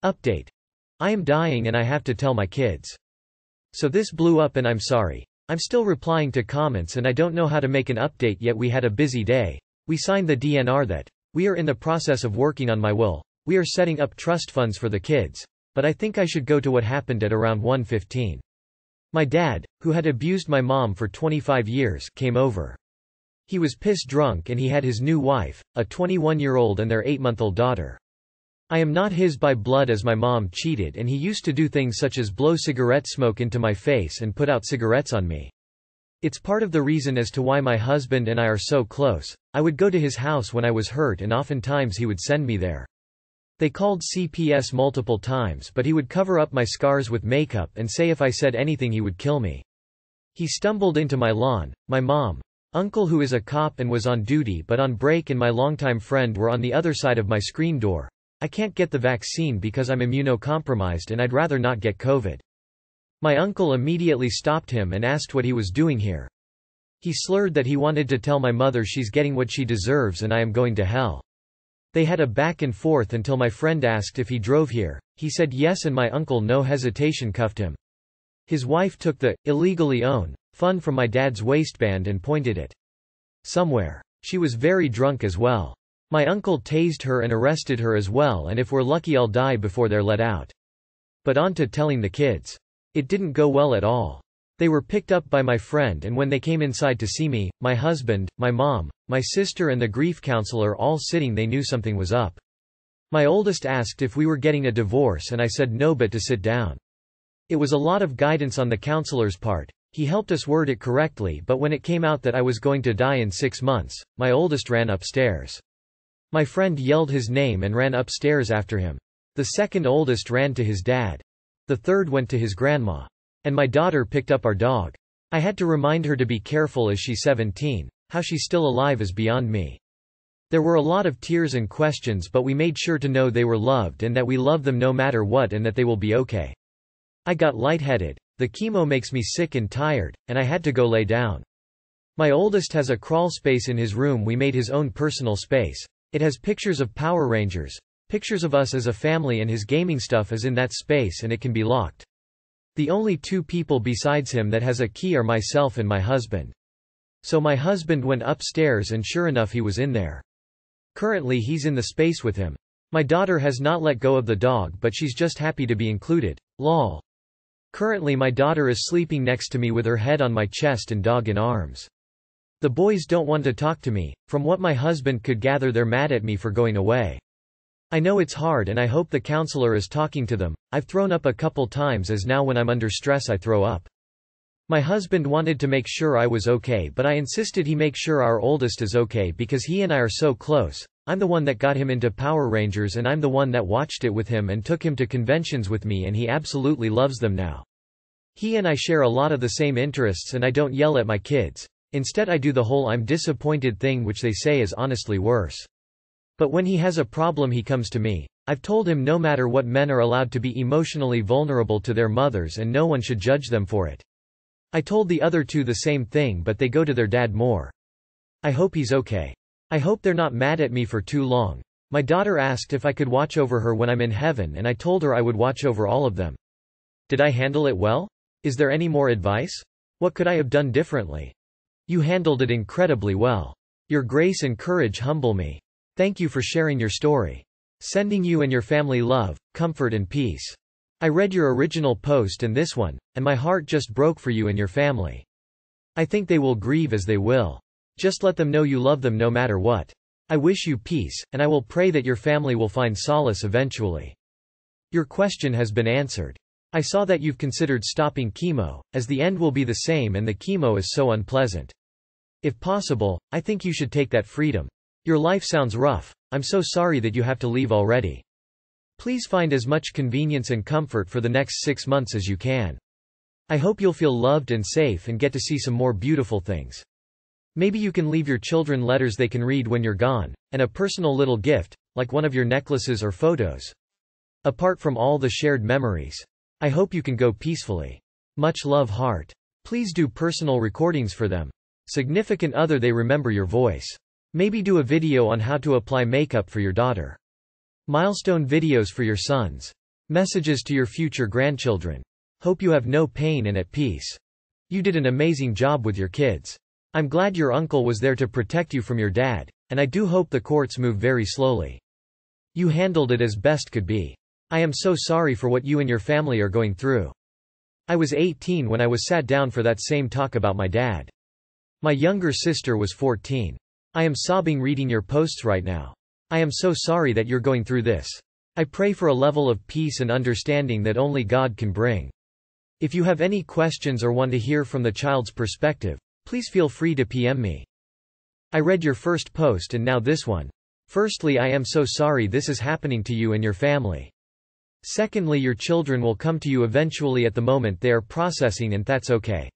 Update. I am dying and I have to tell my kids. So this blew up and I'm sorry. I'm still replying to comments and I don't know how to make an update yet. We had a busy day. We signed the DNR that. We are in the process of working on my will. We are setting up trust funds for the kids. But I think I should go to what happened at around 1:15. My dad, who had abused my mom for 25 years, came over. He was piss drunk and he had his new wife, a 21-year-old and their 8-month-old daughter. I am not his by blood as my mom cheated and he used to do things such as blow cigarette smoke into my face and put out cigarettes on me. It's part of the reason as to why my husband and I are so close. I would go to his house when I was hurt and oftentimes he would send me there. They called CPS multiple times but he would cover up my scars with makeup and say if I said anything he would kill me. He stumbled into my lawn. My mom, uncle who is a cop and was on duty but on break and my longtime friend were on the other side of my screen door. I can't get the vaccine because I'm immunocompromised and I'd rather not get COVID. My uncle immediately stopped him and asked what he was doing here. He slurred that he wanted to tell my mother she's getting what she deserves and I am going to hell. They had a back and forth until my friend asked if he drove here. He said yes and my uncle no hesitation cuffed him. His wife took the illegally owned fun from my dad's waistband and pointed it somewhere. She was very drunk as well. My uncle tased her and arrested her as well and if we're lucky I'll die before they're let out. But on to telling the kids. It didn't go well at all. They were picked up by my friend and when they came inside to see me, my husband, my mom, my sister and the grief counselor all sitting they knew something was up. My oldest asked if we were getting a divorce and I said no but to sit down. It was a lot of guidance on the counselor's part. He helped us word it correctly but when it came out that I was going to die in 6 months, my oldest ran upstairs. My friend yelled his name and ran upstairs after him. The second oldest ran to his dad. The third went to his grandma. And my daughter picked up our dog. I had to remind her to be careful as she's 17. How she's still alive is beyond me. There were a lot of tears and questions but we made sure to know they were loved and that we love them no matter what and that they will be okay. I got lightheaded. The chemo makes me sick and tired, and I had to go lay down. My oldest has a crawl space in his room. We made his own personal space. It has pictures of Power Rangers, pictures of us as a family and his gaming stuff is in that space and it can be locked. The only 2 people besides him that has a key are myself and my husband. So my husband went upstairs and sure enough he was in there. Currently he's in the space with him. My daughter has not let go of the dog but she's just happy to be included. Lol. Currently my daughter is sleeping next to me with her head on my chest and dog in arms. The boys don't want to talk to me. From what my husband could gather they're mad at me for going away. I know it's hard and I hope the counselor is talking to them. I've thrown up a couple times as now when I'm under stress I throw up. My husband wanted to make sure I was okay but I insisted he make sure our oldest is okay because he and I are so close. I'm the one that got him into Power Rangers and I'm the one that watched it with him and took him to conventions with me and he absolutely loves them now. He and I share a lot of the same interests and I don't yell at my kids. Instead I do the whole I'm disappointed thing which they say is honestly worse. But when he has a problem he comes to me. I've told him no matter what men are allowed to be emotionally vulnerable to their mothers and no one should judge them for it. I told the other 2 the same thing but they go to their dad more. I hope he's okay. I hope they're not mad at me for too long. My daughter asked if I could watch over her when I'm in heaven and I told her I would watch over all of them. Did I handle it well? Is there any more advice? What could I have done differently? You handled it incredibly well. Your grace and courage humble me. Thank you for sharing your story. Sending you and your family love, comfort and peace. I read your original post and this one, and my heart just broke for you and your family. I think they will grieve as they will. Just let them know you love them no matter what. I wish you peace, and I will pray that your family will find solace eventually. Your question has been answered. I saw that you've considered stopping chemo, as the end will be the same and the chemo is so unpleasant. If possible, I think you should take that freedom. Your life sounds rough. I'm so sorry that you have to leave already. Please find as much convenience and comfort for the next 6 months as you can. I hope you'll feel loved and safe and get to see some more beautiful things. Maybe you can leave your children letters they can read when you're gone, and a personal little gift, like one of your necklaces or photos. Apart from all the shared memories. I hope you can go peacefully. Much love, Heart. Please do personal recordings for them. Significant other they remember your voice. Maybe do a video on how to apply makeup for your daughter. Milestone videos for your sons. Messages to your future grandchildren. Hope you have no pain and at peace. You did an amazing job with your kids. I'm glad your uncle was there to protect you from your dad, and I do hope the courts move very slowly. You handled it as best could be. I am so sorry for what you and your family are going through. I was 18 when I was sat down for that same talk about my dad. My younger sister was 14. I am sobbing reading your posts right now. I am so sorry that you're going through this. I pray for a level of peace and understanding that only God can bring. If you have any questions or want to hear from the child's perspective, please feel free to PM me. I read your first post and now this one. Firstly, I am so sorry this is happening to you and your family. Secondly, your children will come to you eventually at the moment they are processing, and that's okay.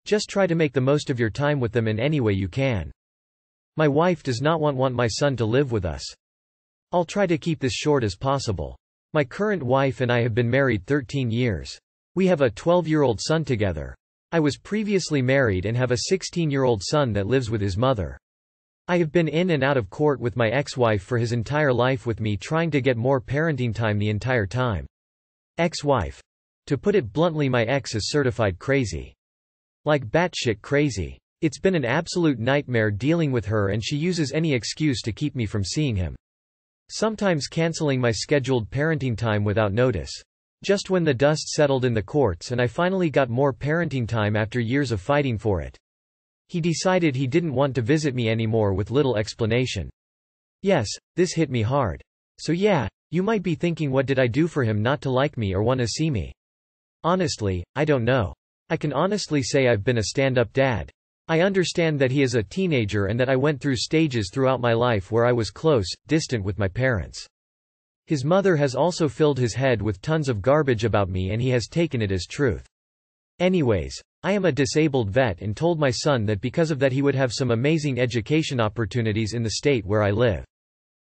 Just try to make the most of your time with them in any way you can. My wife does not want my son to live with us. I'll try to keep this short as possible. My current wife and I have been married 13 years. We have a 12-year-old son together. I was previously married and have a 16-year-old son that lives with his mother. I have been in and out of court with my ex-wife for his entire life, with me trying to get more parenting time the entire time. Ex-wife. To put it bluntly, my ex is certified crazy. Like batshit crazy. It's been an absolute nightmare dealing with her, and she uses any excuse to keep me from seeing him. Sometimes canceling my scheduled parenting time without notice. Just when the dust settled in the courts and I finally got more parenting time after years of fighting for it, he decided he didn't want to visit me anymore with little explanation. Yes, this hit me hard. So yeah, you might be thinking, what did I do for him not to like me or want to see me? Honestly, I don't know. I can honestly say I've been a stand-up dad. I understand that he is a teenager and that I went through stages throughout my life where I was close, distant with my parents. His mother has also filled his head with tons of garbage about me, and he has taken it as truth. Anyways, I am a disabled vet and told my son that because of that he would have some amazing education opportunities in the state where I live.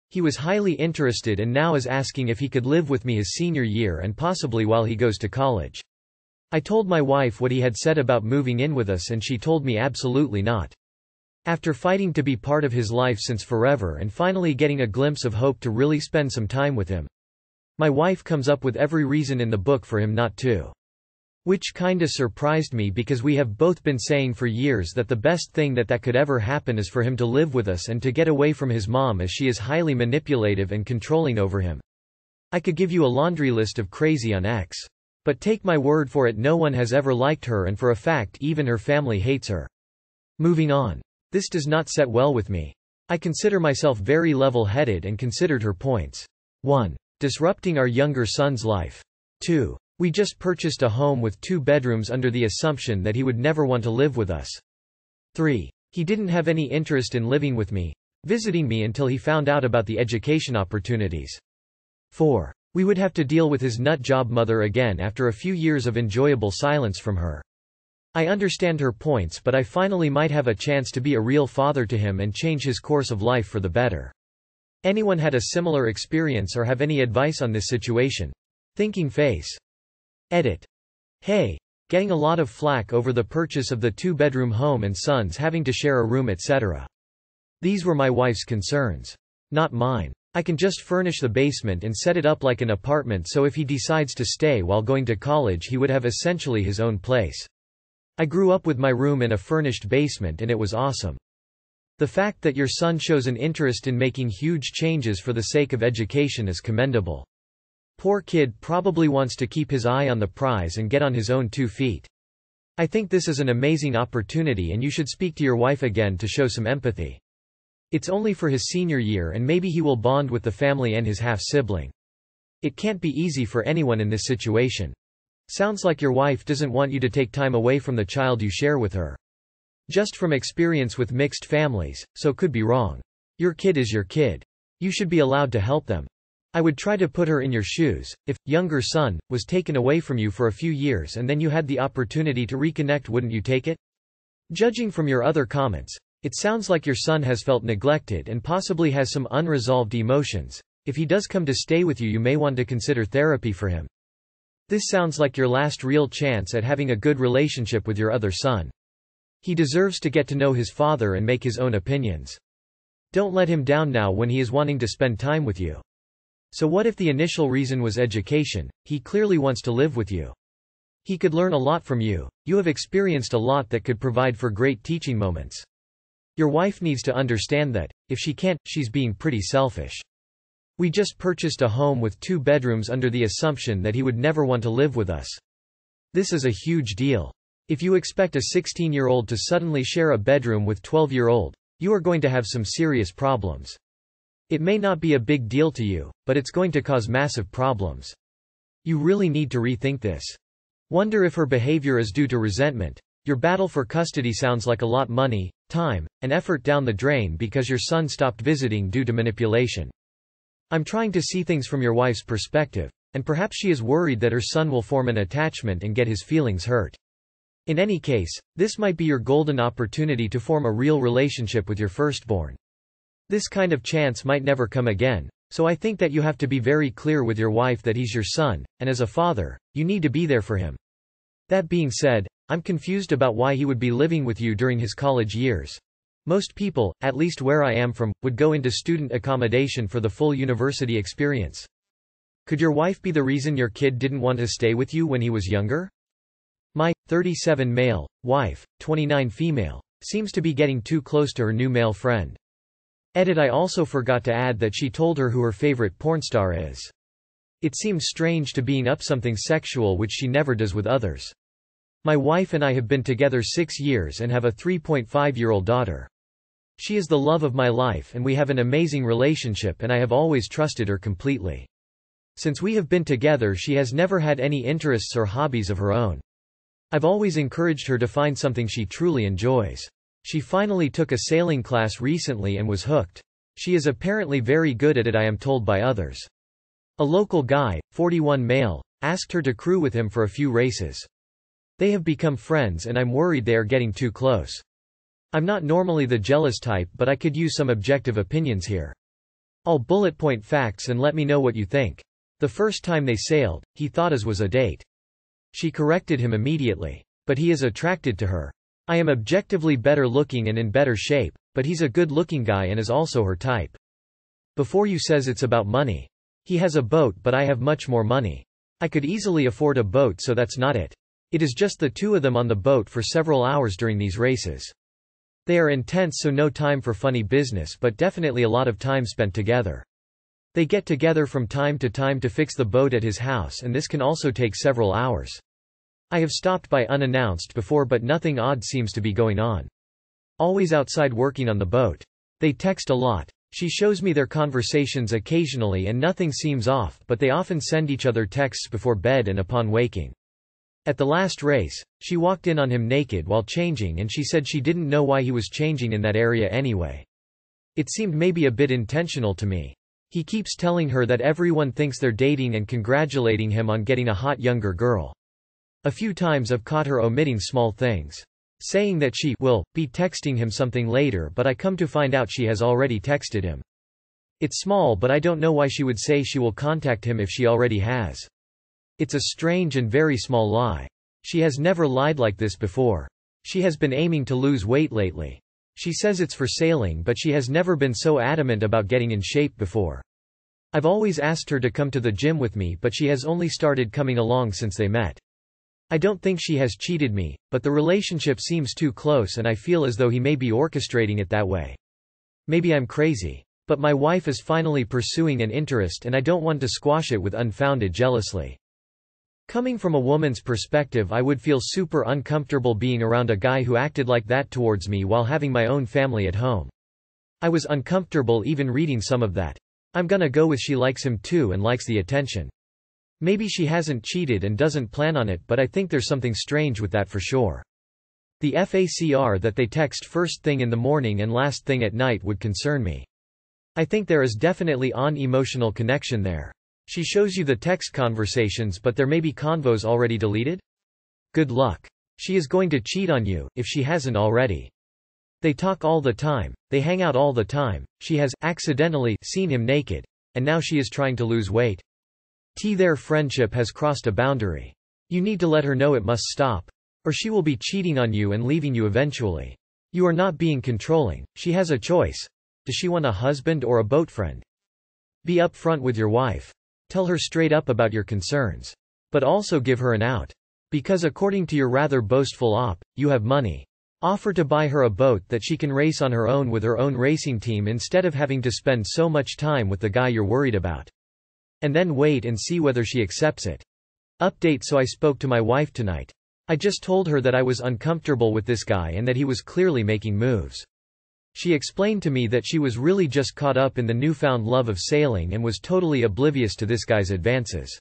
He was highly interested and now is asking if he could live with me his senior year and possibly while he goes to college. I told my wife what he had said about moving in with us, and she told me absolutely not. After fighting to be part of his life since forever and finally getting a glimpse of hope to really spend some time with him, my wife comes up with every reason in the book for him not to. Which kinda surprised me, because we have both been saying for years that the best thing that could ever happen is for him to live with us and to get away from his mom, as she is highly manipulative and controlling over him. I could give you a laundry list of crazy on X. But take my word for it, no one has ever liked her, and for a fact even her family hates her. Moving on. This does not set well with me. I consider myself very level-headed and considered her points. 1. Disrupting our younger son's life. 2. We just purchased a home with 2 bedrooms under the assumption that he would never want to live with us. 3. He didn't have any interest in living with me, visiting me until he found out about the education opportunities. 4. We would have to deal with his nut job mother again after a few years of enjoyable silence from her. I understand her points, but I finally might have a chance to be a real father to him and change his course of life for the better. Anyone had a similar experience or have any advice on this situation? Thinking face. Edit. Hey. Getting a lot of flack over the purchase of the 2-bedroom home and sons having to share a room, etc. These were my wife's concerns. Not mine. I can just furnish the basement and set it up like an apartment, so if he decides to stay while going to college he would have essentially his own place. I grew up with my room in a furnished basement and it was awesome. The fact that your son shows an interest in making huge changes for the sake of education is commendable. Poor kid probably wants to keep his eye on the prize and get on his own 2 feet. I think this is an amazing opportunity and you should speak to your wife again to show some empathy. It's only for his senior year and maybe he will bond with the family and his half-sibling. It can't be easy for anyone in this situation. Sounds like your wife doesn't want you to take time away from the child you share with her. Just from experience with mixed families, so could be wrong. Your kid is your kid. You should be allowed to help them. I would try to put her in your shoes. If younger son was taken away from you for a few years and then you had the opportunity to reconnect, wouldn't you take it? Judging from your other comments, it sounds like your son has felt neglected and possibly has some unresolved emotions. If he does come to stay with you, you may want to consider therapy for him. This sounds like your last real chance at having a good relationship with your other son. He deserves to get to know his father and make his own opinions. Don't let him down now when he is wanting to spend time with you. So what if the initial reason was education? He clearly wants to live with you. He could learn a lot from you. You have experienced a lot that could provide for great teaching moments. Your wife needs to understand that. If she can't, she's being pretty selfish. We just purchased a home with 2 bedrooms under the assumption that he would never want to live with us. This is a huge deal. If you expect a 16-year-old to suddenly share a bedroom with 12-year-old, you are going to have some serious problems. It may not be a big deal to you, but it's going to cause massive problems. You really need to rethink this. Wonder if her behavior is due to resentment. Your battle for custody sounds like a lot of money, time, and effort down the drain because your son stopped visiting due to manipulation. I'm trying to see things from your wife's perspective, and perhaps she is worried that her son will form an attachment and get his feelings hurt. In any case, this might be your golden opportunity to form a real relationship with your firstborn. This kind of chance might never come again, so I think that you have to be very clear with your wife that he's your son, and as a father, you need to be there for him. That being said, I'm confused about why he would be living with you during his college years. Most people, at least where I am from, would go into student accommodation for the full university experience. Could your wife be the reason your kid didn't want to stay with you when he was younger? My 37 male wife, 29 female, seems to be getting too close to her new male friend. Edit. I also forgot to add that she told her who her favorite porn star is. It seems strange to being up something sexual which she never does with others. My wife and I have been together 6 years and have a 3.5-year-old daughter. She is the love of my life and we have an amazing relationship and I have always trusted her completely. Since we have been together she has never had any interests or hobbies of her own. I've always encouraged her to find something she truly enjoys. She finally took a sailing class recently and was hooked. She is apparently very good at it, I am told by others. A local guy, 41 male, asked her to crew with him for a few races. They have become friends and I'm worried they are getting too close. I'm not normally the jealous type, but I could use some objective opinions here. I'll bullet point facts and let me know what you think. The first time they sailed, he thought as was a date. She corrected him immediately. But he is attracted to her. I am objectively better looking and in better shape, but he's a good looking guy and is also her type. Before you says it's about money. He has a boat but I have much more money. I could easily afford a boat, so that's not it. It is just the two of them on the boat for several hours during these races. They are intense, so no time for funny business, but definitely a lot of time spent together. They get together from time to time to fix the boat at his house and this can also take several hours. I have stopped by unannounced before but nothing odd seems to be going on. Always outside working on the boat. They text a lot. She shows me their conversations occasionally and nothing seems off, but they often send each other texts before bed and upon waking. At the last race, she walked in on him naked while changing and she said she didn't know why he was changing in that area anyway. It seemed maybe a bit intentional to me. He keeps telling her that everyone thinks they're dating and congratulating him on getting a hot younger girl. A few times I've caught her omitting small things. Saying that she will be texting him something later, but I come to find out she has already texted him. It's small, but I don't know why she would say she will contact him if she already has. It's a strange and very small lie. She has never lied like this before. She has been aiming to lose weight lately. She says it's for sailing, but she has never been so adamant about getting in shape before. I've always asked her to come to the gym with me, but she has only started coming along since they met. I don't think she has cheated me, but the relationship seems too close and I feel as though he may be orchestrating it that way. Maybe I'm crazy. But my wife is finally pursuing an interest and I don't want to squash it with unfounded jealousy. Coming from a woman's perspective, I would feel super uncomfortable being around a guy who acted like that towards me while having my own family at home. I was uncomfortable even reading some of that. I'm gonna go with she likes him too and likes the attention. Maybe she hasn't cheated and doesn't plan on it, but I think there's something strange with that for sure. The FACR that they text first thing in the morning and last thing at night would concern me. I think there is definitely an emotional connection there. She shows you the text conversations, but there may be convos already deleted? Good luck. She is going to cheat on you, if she hasn't already. They talk all the time, they hang out all the time, she has accidentally seen him naked, and now she is trying to lose weight. Their friendship has crossed a boundary. You need to let her know it must stop. Or she will be cheating on you and leaving you eventually. You are not being controlling, she has a choice. Does she want a husband or a boat friend? Be upfront with your wife. Tell her straight up about your concerns. But also give her an out. Because according to your rather boastful op, you have money. Offer to buy her a boat that she can race on her own with her own racing team instead of having to spend so much time with the guy you're worried about. And then wait and see whether she accepts it. Update: so I spoke to my wife tonight. I just told her that I was uncomfortable with this guy and that he was clearly making moves. She explained to me that she was really just caught up in the newfound love of sailing and was totally oblivious to this guy's advances.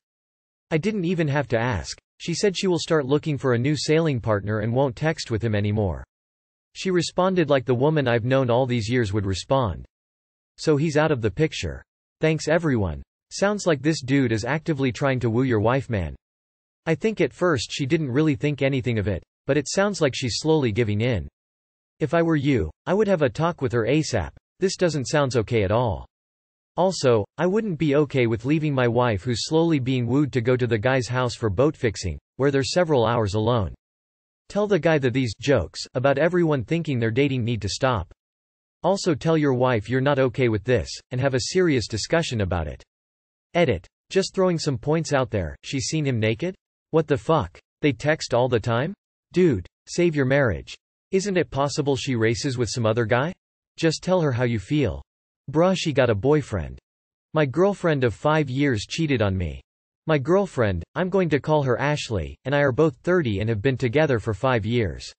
I didn't even have to ask. She said she will start looking for a new sailing partner and won't text with him anymore. She responded like the woman I've known all these years would respond. So he's out of the picture. Thanks everyone. Sounds like this dude is actively trying to woo your wife, man. I think at first she didn't really think anything of it, but it sounds like she's slowly giving in. If I were you, I would have a talk with her ASAP. This doesn't sound okay at all. Also, I wouldn't be okay with leaving my wife who's slowly being wooed to go to the guy's house for boat fixing, where they're several hours alone. Tell the guy that these jokes about everyone thinking they're dating need to stop. Also tell your wife you're not okay with this, and have a serious discussion about it. Edit. Just throwing some points out there. She's seen him naked? What the fuck? They text all the time? Dude, save your marriage. Isn't it possible she races with some other guy? Just tell her how you feel. Bruh, she got a boyfriend. My girlfriend of 5 years cheated on me. My girlfriend, I'm going to call her Ashley, and I are both 30 and have been together for 5 years.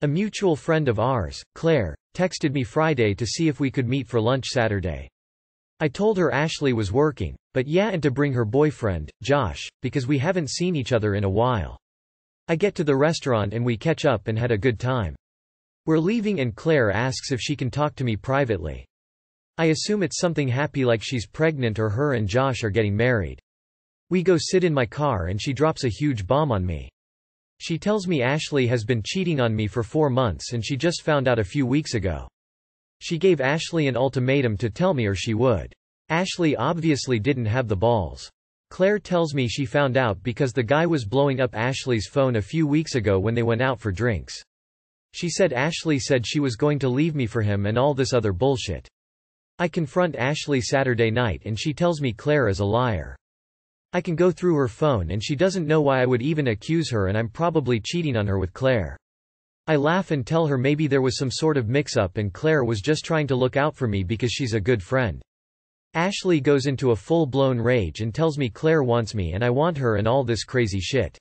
A mutual friend of ours, Claire, texted me Friday to see if we could meet for lunch Saturday. I told her Ashley was working, but yeah, and to bring her boyfriend, Josh, because we haven't seen each other in a while. I get to the restaurant and we catch up and had a good time. We're leaving and Claire asks if she can talk to me privately. I assume it's something happy like she's pregnant or her and Josh are getting married. We go sit in my car and she drops a huge bomb on me. She tells me Ashley has been cheating on me for 4 months and she just found out a few weeks ago. She gave Ashley an ultimatum to tell me or she would. Ashley obviously didn't have the balls. Claire tells me she found out because the guy was blowing up Ashley's phone a few weeks ago when they went out for drinks. She said Ashley said she was going to leave me for him and all this other bullshit. I confront Ashley Saturday night and she tells me Claire is a liar. I can go through her phone and she doesn't know why I would even accuse her and I'm probably cheating on her with Claire. I laugh and tell her maybe there was some sort of mix-up and Claire was just trying to look out for me because she's a good friend. Ashley goes into a full-blown rage and tells me Claire wants me and I want her and all this crazy shit.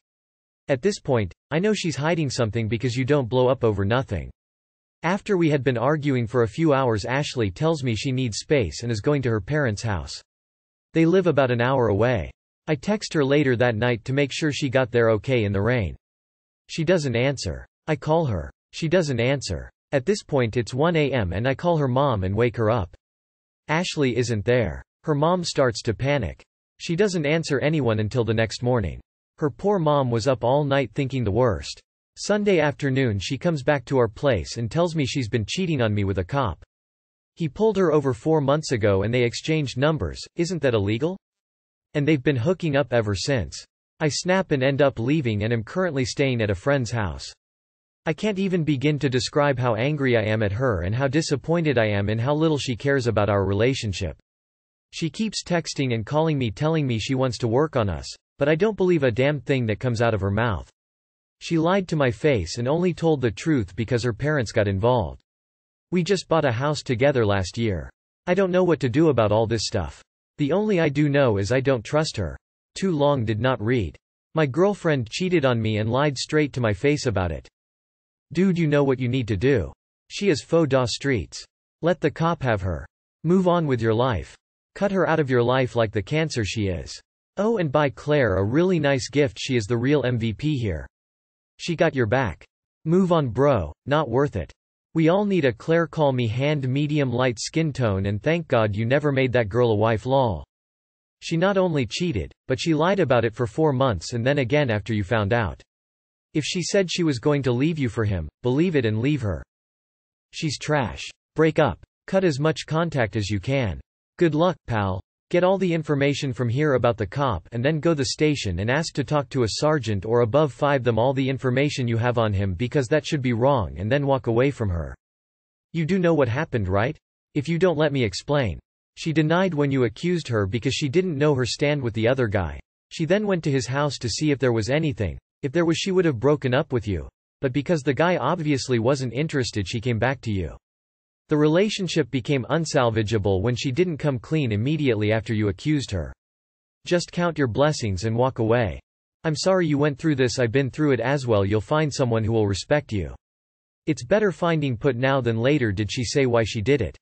At this point, I know she's hiding something because you don't blow up over nothing. After we had been arguing for a few hours, Ashley tells me she needs space and is going to her parents' house. They live about an hour away. I text her later that night to make sure she got there okay in the rain. She doesn't answer. I call her. She doesn't answer. At this point it's 1 a.m. and I call her mom and wake her up. Ashley isn't there. Her mom starts to panic. She doesn't answer anyone until the next morning. Her poor mom was up all night thinking the worst. Sunday afternoon she comes back to our place and tells me she's been cheating on me with a cop. He pulled her over 4 months ago and they exchanged numbers. Isn't that illegal? And they've been hooking up ever since. I snap and end up leaving and am currently staying at a friend's house. I can't even begin to describe how angry I am at her and how disappointed I am in how little she cares about our relationship. She keeps texting and calling me telling me she wants to work on us, but I don't believe a damn thing that comes out of her mouth. She lied to my face and only told the truth because her parents got involved. We just bought a house together last year. I don't know what to do about all this stuff. The only I do know is I don't trust her. Too long did not read. My girlfriend cheated on me and lied straight to my face about it. Dude, you know what you need to do. She is faux da streets. Let the cop have her. Move on with your life. Cut her out of your life like the cancer she is. Oh, and buy Claire a really nice gift. She is the real MVP here. She got your back. Move on, bro, not worth it. We all need a Claire. Call me hand medium light skin tone and thank God you never made that girl a wife, lol. She not only cheated, but she lied about it for 4 months and then again after you found out. If she said she was going to leave you for him, believe it and leave her. She's trash. Break up. Cut as much contact as you can. Good luck, pal. Get all the information from here about the cop and then go the station and ask to talk to a sergeant or above 5 them all the information you have on him because that should be wrong and then walk away from her. You do know what happened, right? If you don't, let me explain. She denied when you accused her because she didn't know her stand with the other guy. She then went to his house to see if there was anything. If there was, she would have broken up with you. But because the guy obviously wasn't interested, she came back to you. The relationship became unsalvageable when she didn't come clean immediately after you accused her. Just count your blessings and walk away. I'm sorry you went through this, I've been through it as well. You'll find someone who will respect you. It's better finding put now than later. Did she say why she did it?